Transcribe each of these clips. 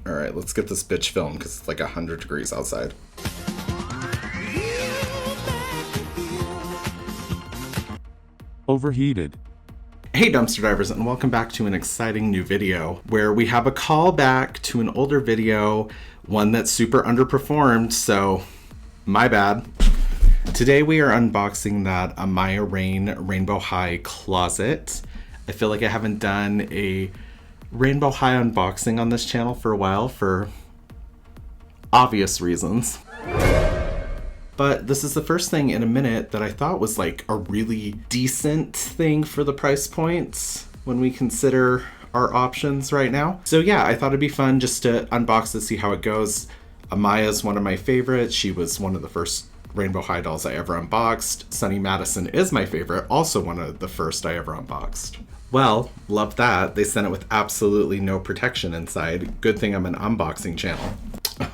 All right, let's get this bitch filmed because it's like 100 degrees outside. Overheated. Hey dumpster divers, and welcome back to an exciting new video where we have a callback to an older video, one that super underperformed, so my bad. Today we are unboxing that Amaya Raine Rainbow High closet. I feel like I haven't done a Rainbow High unboxing on this channel for a while for obvious reasons. But this is the first thing in a minute that I thought was like a really decent thing for the price points when we consider our options right now. So yeah, I thought it'd be fun just to unbox to see how it goes. Amaya's one of my favorites. She was one of the first Rainbow High dolls I ever unboxed. Sunny Madison is my favorite, also one of the first I ever unboxed. Well, love that. They sent it with absolutely no protection inside. Good thing I'm an unboxing channel.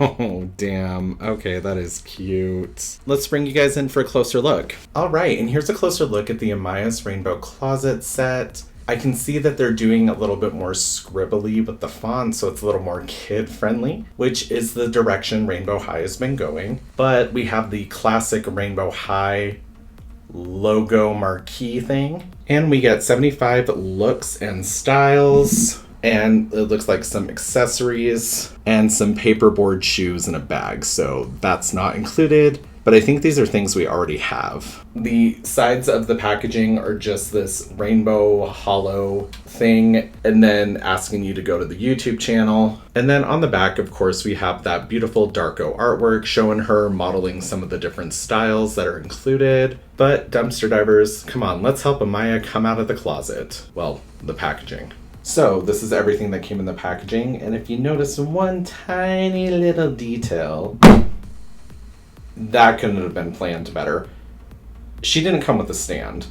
Oh, damn. Okay, that is cute. Let's bring you guys in for a closer look. All right, and here's a closer look at the Amaya's Rainbow Closet set. I can see that they're doing a little bit more scribbly with the font, so it's a little more kid-friendly, which is the direction Rainbow High has been going. But we have the classic Rainbow High logo marquee thing. And we get 75 looks and styles. And it looks like some accessories and some paperboard shoes in a bag. So that's not included. But I think these are things we already have. The sides of the packaging are just this rainbow hollow thing, and then asking you to go to the YouTube channel. And then on the back, of course, we have that beautiful Darko artwork showing her modeling some of the different styles that are included. But dumpster divers, come on, let's help Amaya come out of the closet. Well, the packaging. So this is everything that came in the packaging. And if you notice one tiny little detail, that couldn't have been planned better. She didn't come with a stand.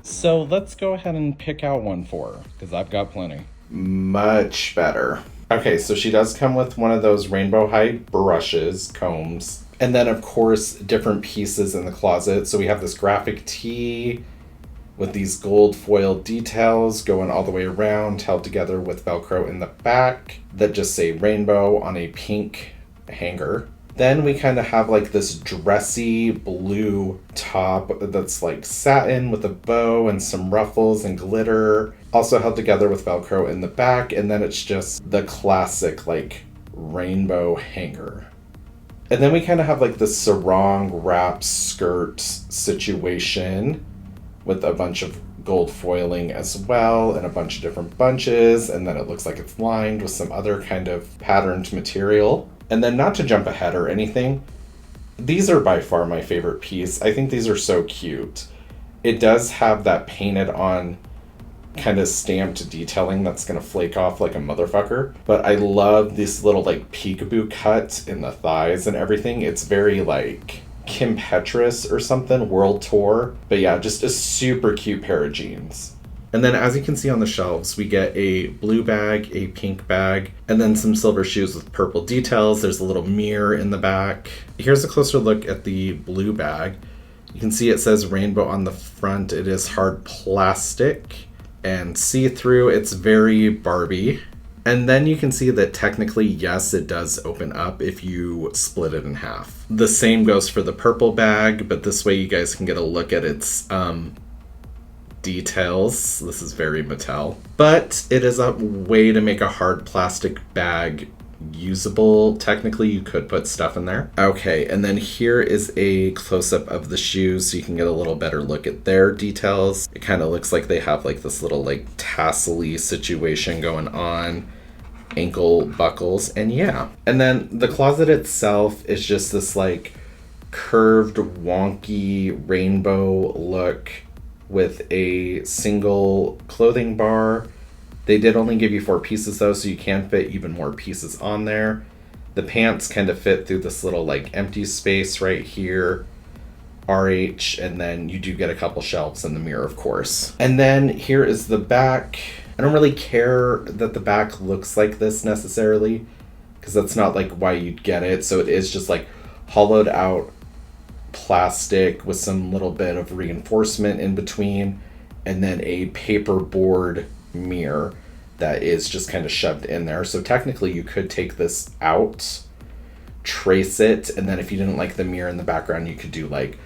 So let's go ahead and pick out one for her, because I've got plenty. Much better. Okay, so she does come with one of those Rainbow High brushes, combs. And then, of course, different pieces in the closet. So we have this graphic tee with these gold foil details going all the way around, held together with Velcro in the back that just say rainbow on a pink hanger. Then we kind of have like this dressy blue top that's like satin with a bow and some ruffles and glitter, also held together with Velcro in the back. And then it's just the classic like rainbow hanger. And then we kind of have like this sarong wrap skirt situation with a bunch of gold foiling as well and a bunch of different bunches. And then it looks like it's lined with some other kind of patterned material. And then, not to jump ahead or anything, these are by far my favorite piece. I think these are so cute. It does have that painted on kind of stamped detailing that's going to flake off like a motherfucker. But I love this little like peekaboo cut in the thighs and everything. It's very like Kim Petras or something, World Tour. But yeah, just a super cute pair of jeans. And then as you can see on the shelves, we get a blue bag, a pink bag, and then some silver shoes with purple details. There's a little mirror in the back. Here's a closer look at the blue bag. You can see it says rainbow on the front. It is hard plastic and see-through. It's very Barbie. And then you can see that technically, yes, it does open up if you split it in half. The same goes for the purple bag, but this way you guys can get a look at its details. This is very Mattel. But it is a way to make a hard plastic bag usable. Technically, you could put stuff in there. Okay, and then here is a close-up of the shoes so you can get a little better look at their details. It kind of looks like they have like this little like tassel-y situation going on. Ankle buckles, and yeah. And then the closet itself is just this like curved, wonky rainbow look with a single clothing bar. They did only give you 4 pieces though, so you can fit even more pieces on there. The pants kind of fit through this little like empty space right here, RH, and then you do get a couple shelves in the mirror, of course. And then here is the back. I don't really care that the back looks like this necessarily, because that's not like why you'd get it. So it is just like hollowed out plastic with some little bit of reinforcement in between, and then a paperboard mirror. that is just kind of shoved in there. So technically you could take this out, trace it, and then if you didn't like the mirror in the background, you could do like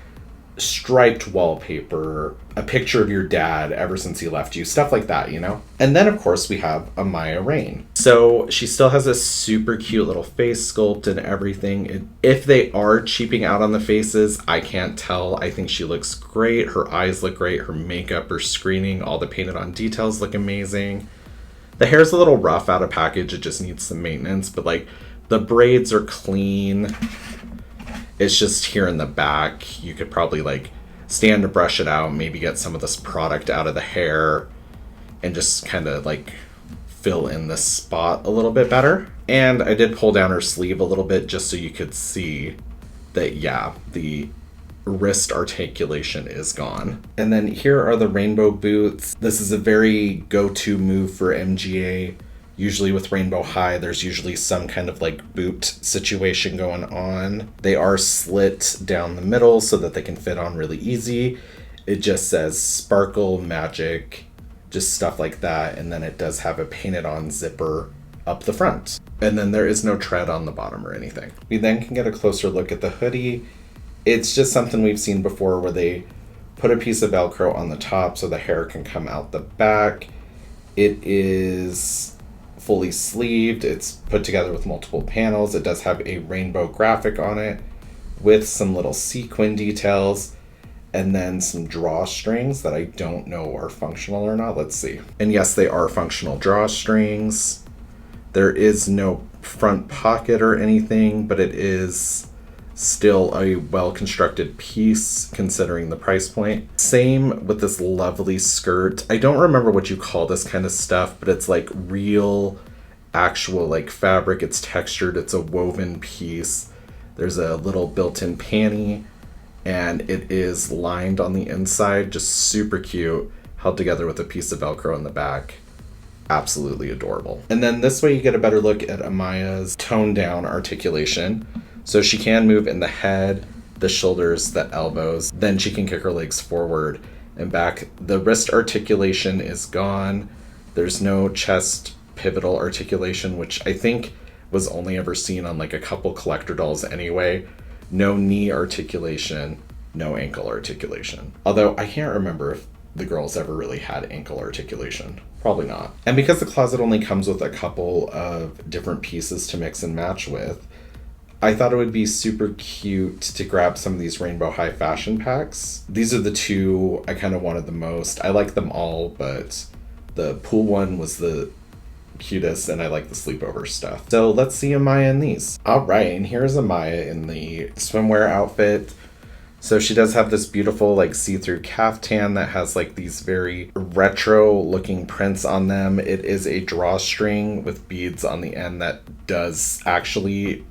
striped wallpaper, a picture of your dad ever since he left you, stuff like that, you know? And then of course we have Amaya Raine. So she still has a super cute little face sculpt and everything. If they are cheaping out on the faces, I can't tell. I think she looks great. Her eyes look great. Her makeup, her screening, all the painted on details look amazing. The hair's a little rough out of package. It just needs some maintenance, but like the braids are clean. It's just here in the back. You could probably like stand to brush it out, maybe get some of this product out of the hair and just kind of like fill in this spot a little bit better. And I did pull down her sleeve a little bit just so you could see that, yeah, the wrist articulation is gone. And then here are the rainbow boots. This is a very go-to move for MGA. Usually with Rainbow High, there's usually some kind of like boot situation going on. They are slit down the middle so that they can fit on really easy. It just says Sparkle Magic, just stuff like that. And then it does have a painted on zipper up the front. And then there is no tread on the bottom or anything. We then can get a closer look at the hoodie. It's just something we've seen before where they put a piece of Velcro on the top so the hair can come out the back. It is fully sleeved. It's put together with multiple panels. It does have a rainbow graphic on it with some little sequin details and then some drawstrings that I don't know are functional or not. Let's see. And yes, they are functional drawstrings. There is no front pocket or anything, but it is still a well-constructed piece considering the price point. Same with this lovely skirt. I don't remember what you call this kind of stuff, but it's like real actual like fabric. It's textured. It's a woven piece. There's a little built-in panty and it is lined on the inside. Just super cute, held together with a piece of Velcro in the back. Absolutely adorable. And then this way you get a better look at Amaya's toned down articulation. So she can move in the head, the shoulders, the elbows. Then she can kick her legs forward and back. The wrist articulation is gone. There's no chest pivotal articulation, which I think was only ever seen on like a couple collector dolls anyway. No knee articulation, no ankle articulation. Although I can't remember if the girls ever really had ankle articulation. Probably not. And because the closet only comes with a couple of different pieces to mix and match with, I thought it would be super cute to grab some of these Rainbow High fashion packs. These are the two I kind of wanted the most. I like them all, but the pool one was the cutest and I like the sleepover stuff. So let's see Amaya in these. All right, and here's Amaya in the swimwear outfit. So she does have this beautiful like see-through caftan that has like these very retro looking prints on them. It is a drawstring with beads on the end that does actually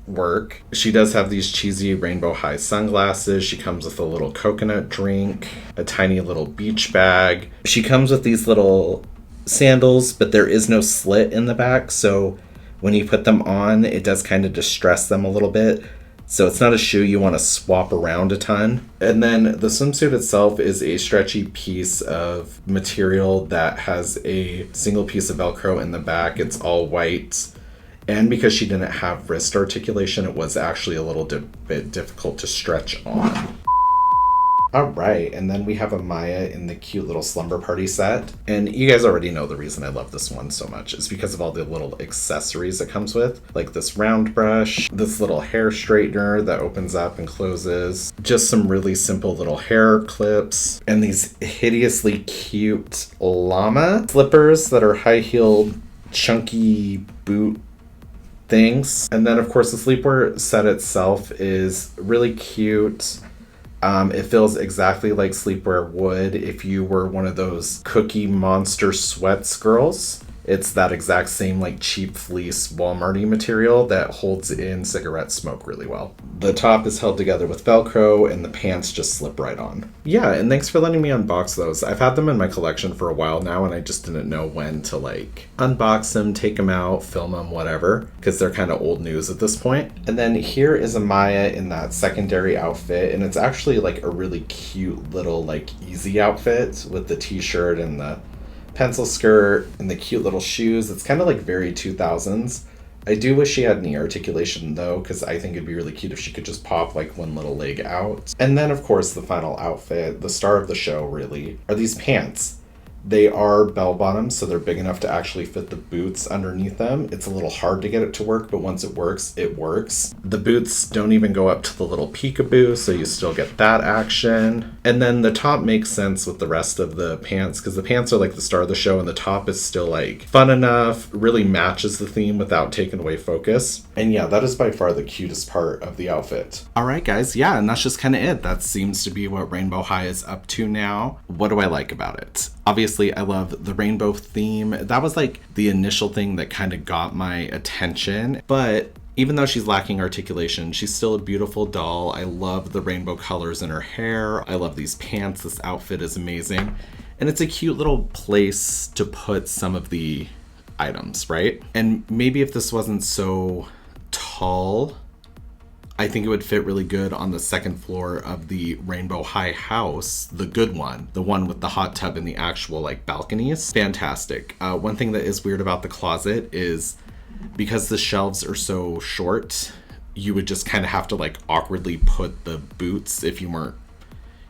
work. She does have these cheesy Rainbow High sunglasses. She comes with a little coconut drink, a tiny little beach bag. She comes with these little sandals, but there is no slit in the back. So when you put them on, it does kind of distress them a little bit. So it's not a shoe you want to swap around a ton. And then the swimsuit itself is a stretchy piece of material that has a single piece of Velcro in the back. It's all white. And because she didn't have wrist articulation, it was actually a little bit difficult to stretch on. All right, and then we have Amaya in the cute little slumber party set. And you guys already know the reason I love this one so much is because of all the little accessories it comes with, like this round brush, this little hair straightener that opens up and closes, just some really simple little hair clips, and these hideously cute llama slippers that are high-heeled, chunky boot things. And then of course the sleepwear set itself is really cute. It feels exactly like sleepwear would if you were one of those Cookie Monster sweats girls. It's that exact same like cheap fleece Walmart-y material that holds in cigarette smoke really well. The top is held together with Velcro and the pants just slip right on. Yeah, and thanks for letting me unbox those. I've had them in my collection for a while now and I just didn't know when to like unbox them, take them out, film them, whatever, because they're kind of old news at this point. And then here is Amaya in that secondary outfit, and it's actually like a really cute little like easy outfit with the t-shirt and the pencil skirt and the cute little shoes. It's kind of like very 2000s. I do wish she had knee articulation though, because I think it'd be really cute if she could just pop like one little leg out. And then of course the final outfit, the star of the show really, are these pants. They are bell bottoms, so they're big enough to actually fit the boots underneath them. It's a little hard to get it to work, but once it works, it works. The boots don't even go up to the little peekaboo, so you still get that action. And then the top makes sense with the rest of the pants, because the pants are like the star of the show, and the top is still like fun enough, really matches the theme without taking away focus. And yeah, that is by far the cutest part of the outfit. All right, guys, yeah, and that's just kind of it. That seems to be what Rainbow High is up to now. What do I like about it? Obviously, I love the rainbow theme. That was like the initial thing that kind of got my attention. But even though she's lacking articulation, she's still a beautiful doll. I love the rainbow colors in her hair. I love these pants. This outfit is amazing. And it's a cute little place to put some of the items, right? And maybe if this wasn't so tall, I think it would fit really good on the second floor of the Rainbow High house, the good one, the one with the hot tub and the actual like balconies. Fantastic. One thing that is weird about the closet is because the shelves are so short, you would just kind of have to like awkwardly put the boots, if you weren't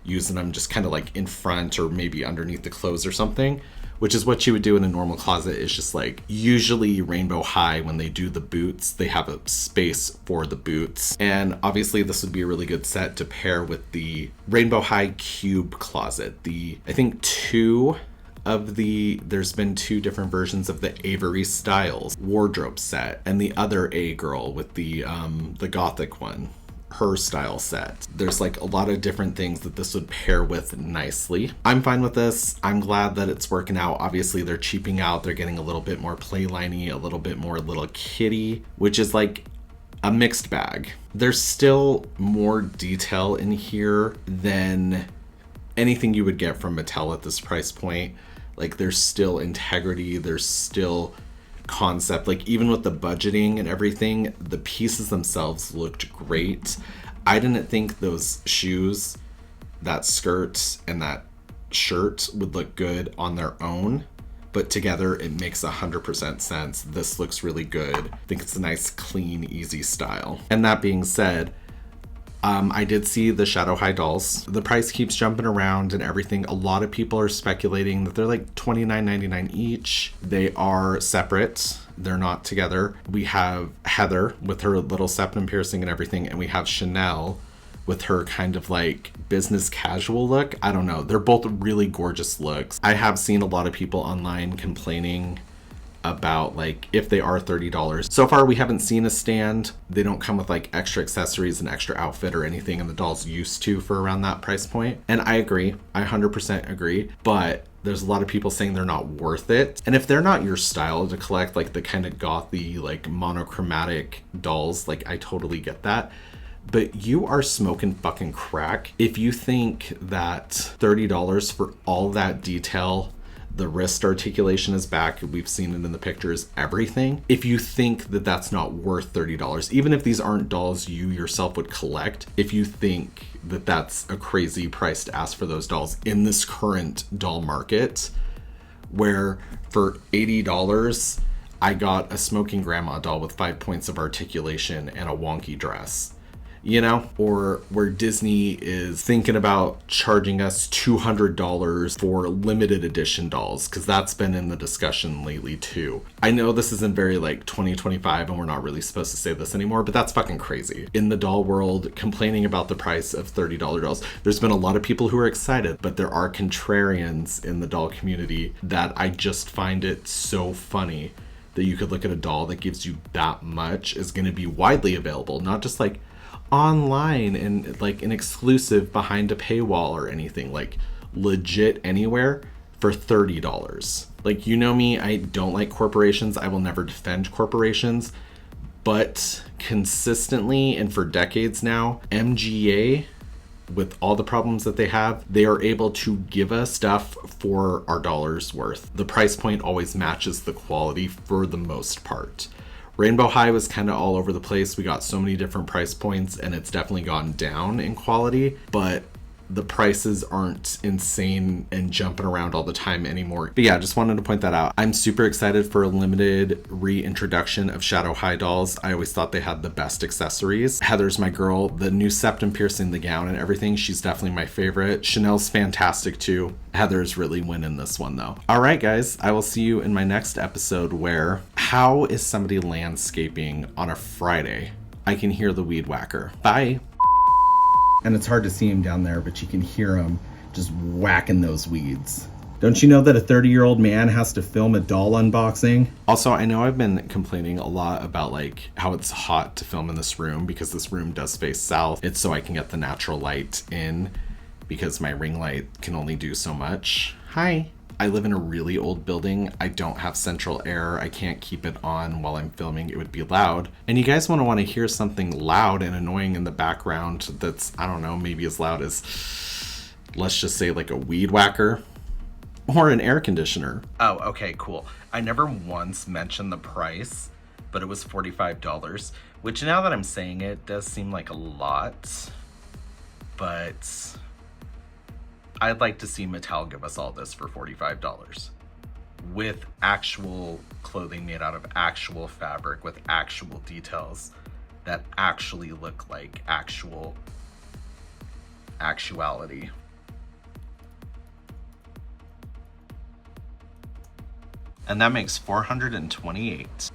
using them, just kind of like in front or maybe underneath the clothes or something. Which is what you would do in a normal closet. Is just like, usually Rainbow High, when they do the boots, they have a space for the boots. And obviously this would be a really good set to pair with the Rainbow High cube closet. I think there's been two different versions of the Avery Styles wardrobe set, and the other A girl with the gothic one, her style set. There's like a lot of different things that this would pair with nicely. I'm fine with this. I'm glad that it's working out. Obviously they're cheaping out. They're getting a little bit more playliney, a little bit more little kitty, which is like a mixed bag. There's still more detail in here than anything you would get from Mattel at this price point. Like there's still integrity. There's still concept. Like even with the budgeting and everything, the pieces themselves looked great. I didn't think those shoes, that skirt and that shirt would look good on their own, but together it makes 100% sense. This looks really good. I think it's a nice, clean, easy style. And that being said, I did see the Shadow High dolls. The price keeps jumping around and everything. A lot of people are speculating that they're like $29.99 each. They are separate. They're not together. We have Heather with her little septum piercing and everything, and we have Chanel with her kind of like business casual look. I don't know. They're both really gorgeous looks. I have seen a lot of people online complaining about like if they are $30. So far we haven't seen a stand. They don't come with like extra accessories and extra outfit or anything, and the doll's used to for around that price point. And I agree. I 100% agree. But there's a lot of people saying they're not worth it. And if they're not your style to collect, like the kind of gothy, like monochromatic dolls, like I totally get that. But you are smoking fucking crack if you think that $30 for all that detail, the wrist articulation is back, we've seen it in the pictures, everything. If you think that that's not worth $30, even if these aren't dolls you yourself would collect, if you think that that's a crazy price to ask for those dolls in this current doll market, where for $80, I got a smoking grandma doll with 5 points of articulation and a wonky dress. You know, or where Disney is thinking about charging us $200 for limited edition dolls, because that's been in the discussion lately too. I know this isn't very like 2025 and we're not really supposed to say this anymore, but that's fucking crazy. In the doll world, complaining about the price of $30 dolls, there's been a lot of people who are excited, but there are contrarians in the doll community that I just find it so funny that you could look at a doll that gives you that much is going to be widely available, not just like online and like an exclusive behind a paywall or anything, like legit anywhere for $30. Like, you know me, I don't like corporations. I will never defend corporations, but consistently and for decades now, MGA, with all the problems that they have, they are able to give us stuff for our dollar's worth. The price point always matches the quality for the most part. Rainbow High was kind of all over the place. We got so many different price points and it's definitely gone down in quality, but the prices aren't insane and jumping around all the time anymore. But yeah, just wanted to point that out. I'm super excited for a limited reintroduction of Shadow High dolls. I always thought they had the best accessories. Heather's my girl. The new septum piercing, the gown and everything, she's definitely my favorite. Chanel's fantastic too. Heather's really winning this one though. All right, guys, I will see you in my next episode where how is somebody landscaping on a Friday? I can hear the weed whacker. Bye. And it's hard to see him down there, but you can hear him just whacking those weeds. Don't you know that a 30-year-old man has to film a doll unboxing? Also, I know I've been complaining a lot about like how it's hot to film in this room because this room does face south. It's so I can get the natural light in because my ring light can only do so much. Hi. I live in a really old building. I don't have central air. I can't keep it on while I'm filming. It would be loud. And you guys want to hear something loud and annoying in the background that's, I don't know, maybe as loud as, let's just say like a weed whacker or an air conditioner. Oh, okay, cool. I never once mentioned the price, but it was $45, which now that I'm saying it does seem like a lot, but I'd like to see Mattel give us all this for $45 with actual clothing made out of actual fabric with actual details that actually look like actuality. And that makes $428.